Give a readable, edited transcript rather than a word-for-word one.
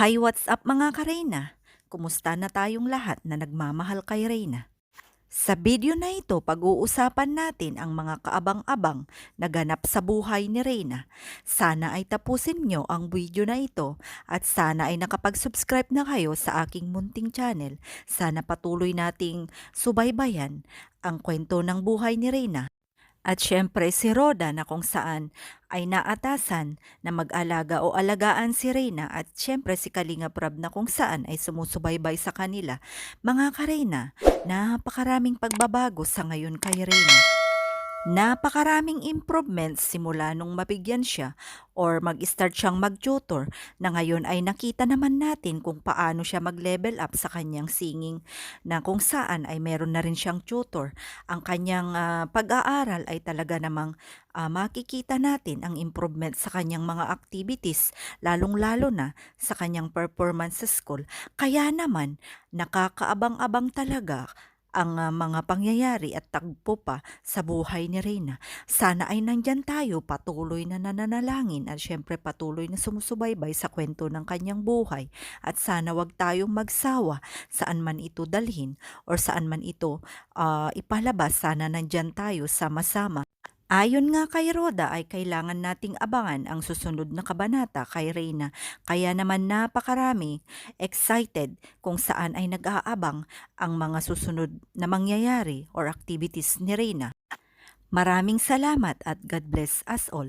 Hi, what's up mga ka-Reyna? Kumusta na tayong lahat na nagmamahal kay Reyna? Sa video na ito, pag-uusapan natin ang mga kaabang-abang na ganap sa buhay ni Reyna. Sana ay tapusin nyo ang video na ito at sana ay nakapag-subscribe na kayo sa aking munting channel. Sana patuloy nating subaybayan ang kwento ng buhay ni Reyna. At syempre si Roda na kung saan ay naatasan na mag-alaga o alagaan si Reyna at syempre si Kalinga Prab na kung saan ay sumusubaybay sa kanila. Mga ka-Reyna, napakaraming pagbabago sa ngayon kay Reyna. Napakaraming improvements simula nung mabigyan siya or mag-start siyang mag-tutor na ngayon ay nakita naman natin kung paano siya mag-level up sa kanyang singing na kung saan ay meron na rin siyang tutor. Ang kanyang pag-aaral ay talaga namang makikita natin ang improvement sa kanyang mga activities lalong-lalo na sa kanyang performance sa school. Kaya naman nakakaabang-abang talaga ang mga pangyayari at tagpo pa sa buhay ni Reyna. Sana ay nandyan tayo patuloy na nananalangin at syempre patuloy na sumusubaybay sa kwento ng kanyang buhay at sana wag tayong magsawa saan man ito dalhin or saan man ito ipalabas. Sana nandyan tayo sama-sama. Ayon nga kay Roda ay kailangan nating abangan ang susunod na kabanata kay Reyna. Kaya naman napakarami excited kung saan ay nag-aabang ang mga susunod na mangyayari or activities ni Reyna. Maraming salamat at God bless us all.